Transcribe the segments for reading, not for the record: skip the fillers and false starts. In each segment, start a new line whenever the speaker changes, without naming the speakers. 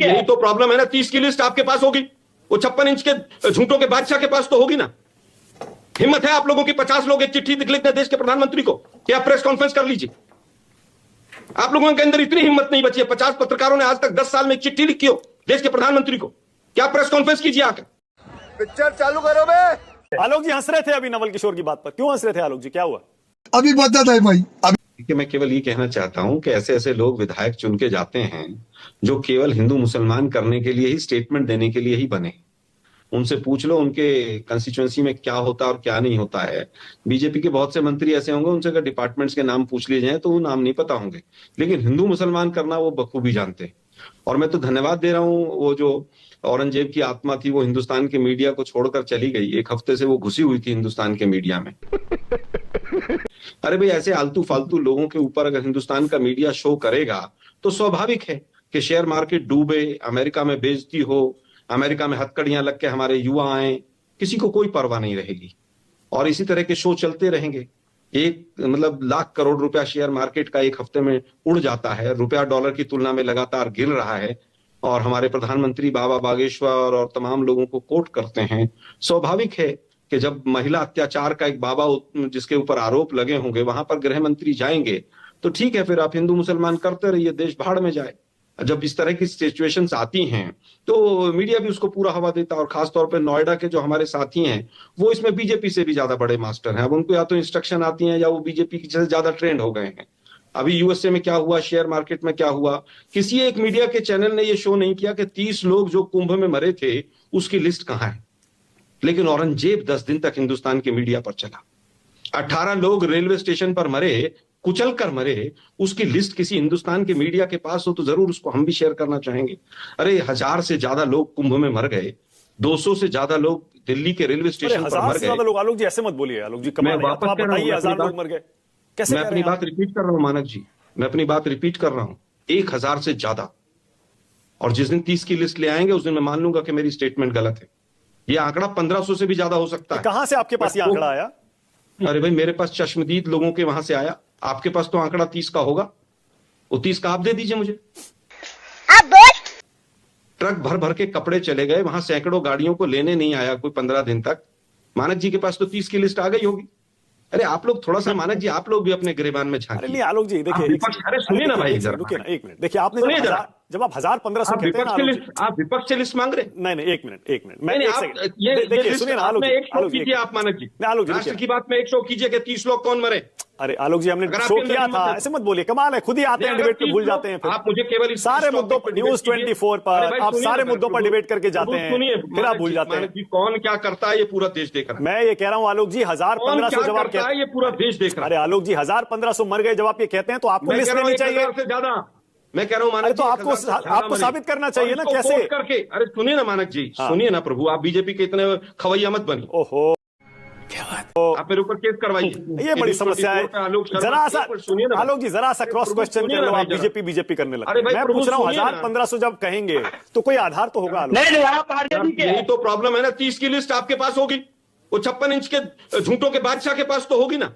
यही तो प्रॉब्लम है ना। 30 की लिस्ट आपके पास होगी, वो 56 इंच के झूठों के बादशाह के पास तो होगी ना। हिम्मत है आप लोगों की 50 लोग एक चिट्ठी लिख दें देश के प्रधानमंत्री को कि आप प्रेस कॉन्फ्रेंस कर लीजिए। आप लोगों के अंदर इतनी हिम्मत नहीं बची है। 50 पत्रकारों ने आज तक 10 साल में एक चिट्ठी लिखी हो देश के प्रधानमंत्री को, क्या प्रेस कॉन्फ्रेंस कीजिए आकर।
पिक्चर चालू करो बे।
आलोक जी हंस रहे थे अभी नवल किशोर की बात पर, क्यों हंस रहे थे आलोक जी, क्या हुआ?
अभी बता था भाई।
कि मैं केवल ये कहना चाहता हूं कि ऐसे ऐसे लोग विधायक चुन के जाते हैं जो केवल हिंदू मुसलमान करने के लिए ही, स्टेटमेंट देने के लिए ही बने। उनसे पूछ लो उनके कंस्टिट्यूएंसी में क्या होता और क्या नहीं होता है। बीजेपी के बहुत से मंत्री ऐसे होंगे, उनसे अगर डिपार्टमेंट्स के नाम पूछ लिए जाए तो वो नाम नहीं पता होंगे, लेकिन हिंदू मुसलमान करना वो बखूबी जानते हैं। और मैं तो धन्यवाद दे रहा हूं, वो जो औरंगजेब की आत्मा थी वो हिंदुस्तान के मीडिया को छोड़कर चली गई। 1 हफ्ते से वो घुसी हुई थी हिंदुस्तान के मीडिया में। अरे भाई, ऐसे आलतू फालतू लोगों के ऊपर अगर हिंदुस्तान का मीडिया शो करेगा तो स्वाभाविक है कि शेयर मार्केट डूबे, अमेरिका में बेइज्जती हो, अमेरिका में हथकड़ियां लग के हमारे युवा आए, किसी को कोई परवाह नहीं रहेगी। और इसी तरह के शो चलते रहेंगे। मतलब लाख करोड़ रुपया शेयर मार्केट का 1 हफ्ते में उड़ जाता है। रुपया डॉलर की तुलना में लगातार गिर रहा है और हमारे प्रधानमंत्री बाबा बागेश्वर और तमाम लोगों को कोट करते हैं। स्वाभाविक है कि जब महिला अत्याचार का एक बाबा जिसके ऊपर आरोप लगे होंगे वहां पर गृह मंत्री जाएंगे तो ठीक है, फिर आप हिंदू मुसलमान करते रहिए, देश भाड़ में जाए। जब इस तरह की सिचुएशंस आती हैं तो मीडिया भी उसको पूरा हवा देता है। और खासतौर पे नोएडा के जो हमारे साथी हैं वो इसमें बीजेपी से भी ज्यादा बड़े मास्टर हैं। अब उनको या तो इंस्ट्रक्शन आती हैं या वो बीजेपी की से ज्यादा ट्रेंड हो गए हैं। अभी यूएसए में क्या हुआ, शेयर मार्केट में क्या हुआ, किसी एक मीडिया के चैनल ने ये शो नहीं किया कि 30 लोग जो कुंभ में मरे थे उसकी लिस्ट कहां है। लेकिन औरंगजेब 10 दिन तक हिंदुस्तान के मीडिया पर चला। 18 लोग रेलवे स्टेशन पर मरे, कुचल कर मरे, उसकी लिस्ट किसी हिंदुस्तान के मीडिया के पास हो तो जरूर उसको हम भी शेयर करना चाहेंगे। अरे 1000 से ज्यादा लोग कुंभ में मर गए, 200 से ज्यादा लोग दिल्ली के रेलवे स्टेशन पर मर गए।
लोग, आलोक जी ऐसे मत बोलिए आलोक जी, कमाल है। आप बताइए 1000 लोग मर गए कैसे?
मैं अपनी बात रिपीट कर रहा हूं मानक जी, मैं अपनी बात रिपीट कर रहा हूं। 1000 से ज्यादा। और जिस दिन 30 की लिस्ट ले आएंगे उस दिन मैं मान लूंगा कि मेरी स्टेटमेंट गलत है। ये आंकड़ा 1500 से भी ज्यादा हो सकता है।
कहां से आपके पास ये आंकड़ा आया?
अरे भाई, मेरे पास चश्मदीद लोगों के वहां से आया। आपके पास तो आंकड़ा 30 का होगा, वो 30 का आप दे दीजिए मुझे। ट्रक भर भर के कपड़े चले गए, वहां सैकड़ों गाड़ियों को लेने नहीं आया कोई 15 दिन तक। मानक जी के पास तो 30 की लिस्ट आ गई होगी। अरे आप लोग थोड़ा सा, मानक जी आप लोग भी अपने गिरेबान में झांकिए।
नहीं आलोक जी देखिए,
अरे सुनिए ना भाई,
रुकिए ना 1 मिनट। देखिए आपने जब आप 1000-1500 कहते हैं ना,
आप विपक्ष से लिस्ट मांग रहे।
नहीं 1 मिनट
मैं
देखिए सुनिए ना आलोक जी,
आप मानक जी
आलोक जी
राष्ट्र की बात में एक शो कीजिए कि 30 लोग कौन मरे।
अरे आलोक जी हमने शो किया था, ऐसे मत बोलिए, कमाल है, खुद ही आते हैं डिबेट पे भूल जाते हैं। फिर
आप मुझे केवल
सारे मुद्दों पर न्यूज़ 24 पर आप सारे मुद्दों पर डिबेट करके जाते हैं, फिर आप भूल जाते हैं।
कौन क्या करता है ये पूरा देश देख रहा है।
मैं ये कह रहा हूं आलोक जी 1000-1500 जब आप कहते हैं
ये पूरा देश देख रहा है।
अरे आलोक जी 1000-1500 मर गए जब आप ये कहते हैं तो आपको लिस्ट लेनी चाहिए।
से ज्यादा मैं कह रहा हूं मानक जी,
तो आपको साबित करना चाहिए ना कैसे
करके। अरे सुनिए ना मानक जी, सुनिए ना प्रभु, आप बीजेपी के इतने खवैया मत बनिए।
ओहो,
आप मेरे ऊपर केस करवाइए,
ये बड़ी समस्या है। जरा सा सुनिए ना आलोक जी, जरा सा क्रॉस क्वेश्चन कर लो, आप बीजेपी करने लगे। मैं पूछ रहा हूँ 1000-1500 जब कहेंगे तो कोई आधार तो होगा आलोक।
यही तो प्रॉब्लम है ना। 30 की लिस्ट आपके पास होगी, वो 56 इंच के झूठों के बादशाह के पास तो होगी ना।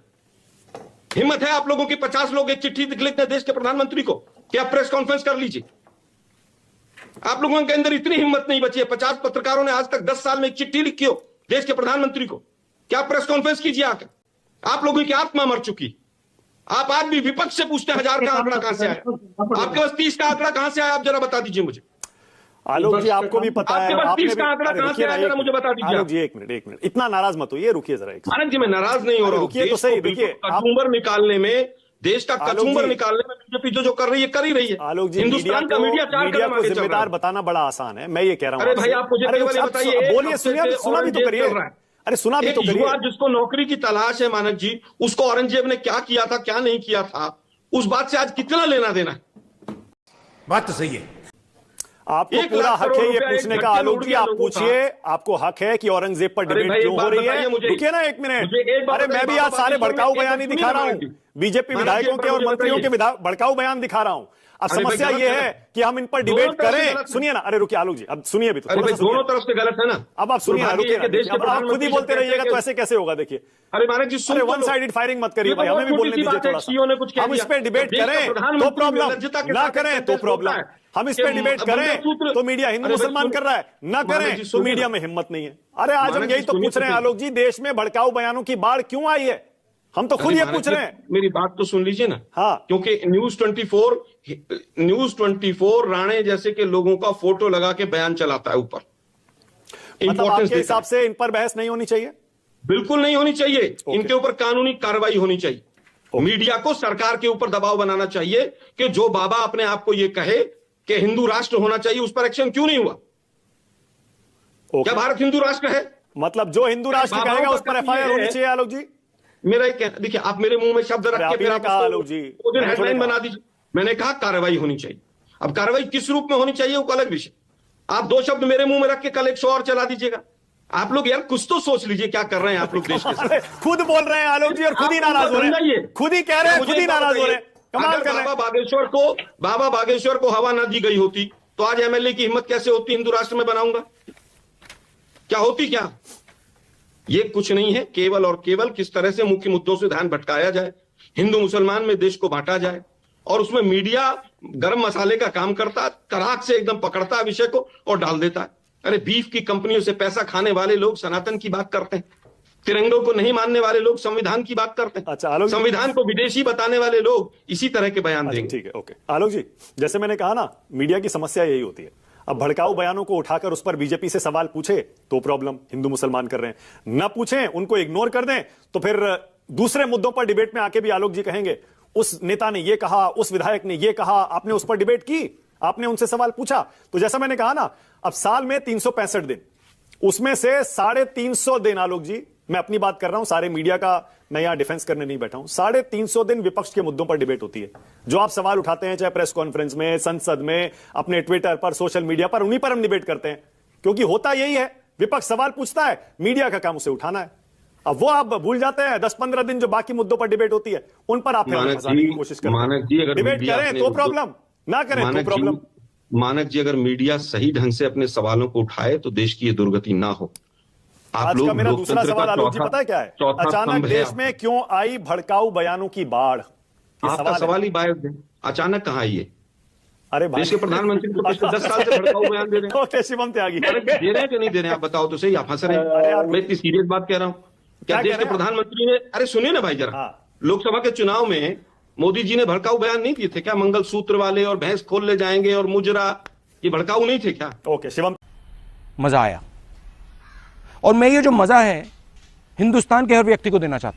हिम्मत है आप लोगों की 50 लोग एक चिट्ठी लिख दें देश के प्रधानमंत्री को कि आप प्रेस कॉन्फ्रेंस कर लीजिए। आप लोगों के अंदर इतनी हिम्मत नहीं बची है। 50 पत्रकारों ने आज तक 10 साल में एक चिट्ठी लिखी हो देश के प्रधानमंत्री को, क्या प्रेस कॉन्फ्रेंस कीजिए आकर। आप लोगों की आत्मा मर चुकी। आप आज भी विपक्ष से पूछते हैं 1000 का आंकड़ा कहां से आया, आपके पास 30 का आंकड़ा कहां से आया, आप जरा बता दीजिए मुझे।
आलोक जी आपको भी पता है,
आपने भी आंकड़ा कहां से आया, जरा मुझे बता दीजिए।
आलोक जी 1 मिनट, इतना नाराज मत होइए, रुकिए जरा।
मानक जी मैं नाराज नहीं हो रहा हूं,
रुकिए तो सही, देखिए
कचूमर निकालने में, देश का कचूमर निकालने में बीजेपी जो कर रही है कर ही रही है।
आलोक जी
हिंदुस्तान का मीडिया
को जिम्मेदार बताना बड़ा आसान है, मैं ये कह रहा हूं।
अरे भाई आप मुझे बताइए,
बोलिए, सुना भी तो करिए। अरे सुना भी तो करिए।
जिसको नौकरी की तलाश है मानक जी, उसको औरंगजेब ने क्या किया था क्या नहीं किया था, उस बात से आज कितना लेना देना है।
बात तो सही है।
आपको पूरा हक है ये पूछने का आलोक जी, आप पूछिए, आपको हक है कि औरंगजेब पर डिबेट क्यों हो रही है। रुकिए ना 1 मिनट। अरे मैं भी आज सारे भड़काऊ बयान ही दिखा रहा हूं, बीजेपी विधायकों के और मंत्रियों के भड़काऊ बयान दिखा रहा हूं। अब समस्या ये है कि हम इन पर डिबेट करें। सुनिए ना, अरे रुकिए आलोक जी, अब सुनिए भी तो
दोनों तरफ से गलत है ना।
अब आप सुनिए, अब आप खुद ही बोलते रहिएगा तो ऐसे कैसे होगा। देखिए
अरे मानक जी,
अरे वन साइडेड फायरिंग मत करिए भाई, हमें भी बोलने दीजिए थोड़ा सा। हम इस पे डिबेट करें तो प्रॉब्लम, ना करें तो प्रॉब्लम। हम इस पे डिबेट करें तो मीडिया हिंदू मुसलमान कर रहा है, ना करें तो मीडिया में हिम्मत नहीं है। अरे आज हम यही तो पूछ रहे हैं आलोक जी, देश में भड़काऊ बयानों की बाढ़ क्यों आई है? हम तो खुद ये पूछ रहे हैं।
मेरी बात तो सुन लीजिए ना।
हाँ,
क्योंकि न्यूज 24 राणे जैसे के लोगों का फोटो लगा के बयान चलाता है ऊपर।
मतलब आपके हिसाब से इन पर बहस नहीं होनी चाहिए?
बिल्कुल नहीं होनी चाहिए। इनके ऊपर कानूनी कार्रवाई होनी चाहिए। मीडिया को सरकार के ऊपर दबाव बनाना चाहिए कि जो बाबा अपने आप को ये कहे कि हिंदू राष्ट्र होना चाहिए, उस पर एक्शन क्यों नहीं हुआ? क्या भारत हिंदू राष्ट्र है?
मतलब जो हिंदू राष्ट्र कहेगा उस पर एफआईआर होनी चाहिए आलोक जी।
मेरा एक देखिए, आप मेरे मुंह में शब्द रख के
मेरा कहा आलोक जी,
वो दिन हेडलाइन बना दीजिए। मैंने कहा कार्रवाई होनी चाहिए। अब कार्रवाई किस रूप में होनी चाहिए वो अलग विषय। आप दो शब्द मेरे मुंह में रख के कल 100 और चला दीजिएगा। आप लोग यार कुछ तो सोच लीजिए क्या कर रहे हैं आप लोग देश के साथ।
खुद बोल रहे हैं आलोक जी और खुद ही नाराज हो रहे हैं, खुद ही कह रहे हैं, खुद ही नाराज हो रहे हैं। कमाल कर रहे हैं।
बाबा बागेश्वर को हवा ना दी गई होती तो आज एमएलए की हिम्मत कैसे होती हिंदू राष्ट्र में बनाऊंगा? क्या होती? क्या ये कुछ नहीं है, केवल और केवल किस तरह से मुख्य मुद्दों से ध्यान भटकाया जाए, हिंदू मुसलमान में देश को बांटा जाए, और उसमें मीडिया गरम मसाले का काम करता, तराक से एकदम पकड़ता विषय को और डाल देता है। अरे बीफ की कंपनियों से पैसा खाने वाले लोग सनातन की बात करते हैं, तिरंगों को नहीं मानने वाले लोग संविधान की बात करते हैं।
अच्छा,
संविधान को विदेशी बताने वाले लोग इसी तरह के बयान देंगे।
ठीक है, ओके आलोक जी, जैसे मैंने कहा ना, मीडिया की समस्या यही होती है। अब भड़काऊ बयानों को उठाकर उस पर बीजेपी से सवाल पूछे तो प्रॉब्लम, हिंदू मुसलमान कर रहे हैं। ना पूछें, उनको इग्नोर कर दें तो फिर दूसरे मुद्दों पर डिबेट में आके भी आलोक जी कहेंगे उस नेता ने ये कहा, उस विधायक ने ये कहा, आपने उस पर डिबेट की, आपने उनसे सवाल पूछा। तो जैसा मैंने कहा ना, अब साल में 365 दिन, उसमें से 350 दिन आलोक जी, मैं अपनी बात कर रहा हूं, सारे मीडिया का मैं यहां डिफेंस करने नहीं बैठा हूं, 350 दिन विपक्ष के मुद्दों पर डिबेट होती है। जो आप सवाल उठाते हैं, चाहे प्रेस कॉन्फ्रेंस में, संसद में, अपने ट्विटर पर, सोशल मीडिया पर, उन्हीं पर हम डिबेट करते हैं। क्योंकि होता यही है, विपक्ष सवाल पूछता है, मीडिया का काम उसे उठाना है। अब वो आप भूल जाते हैं 10-15 दिन जो बाकी मुद्दों पर डिबेट होती है, उन पर आप फंसाने की कोशिश करते हैं। डिबेट करें तो प्रॉब्लम, ना करें तो प्रॉब्लम।
मानक जी, अगर मीडिया सही ढंग से अपने सवालों को उठाए तो देश की ये दुर्गति ना हो।
आज का मेरा दूसरा सवाल आलोक जी पता है क्या है? अचानक देश में क्यों आई भड़काऊ बयानों की बाढ़?
आपका सवाल ही बायस है। अचानक कहां आई है?
अरे
देश के प्रधानमंत्री को पिछले 10 साल से भड़काऊ बयान दे रहे हैं।
शिवम त्यागी
दे रहे हैं कि नहीं दे रहे हैं? आप बताओ तो सही। आप हंस रहे हैं, मैं इतनी सीरियस बात कह रहा हूं। क्या देश के प्रधानमंत्री ने, अरे सुनिए ना भाई जरा, लोकसभा के चुनाव में मोदी जी ने भड़काऊ बयान नहीं दिए थे क्या? मंगलसूत्र वाले और भैंस खोल ले जाएंगे और मुजरा, ये भड़काऊ नहीं थे क्या?
ओके शिवम,
मजा आया। और मैं ये जो मजा है हिंदुस्तान के हर व्यक्ति को देना चाहता हूं।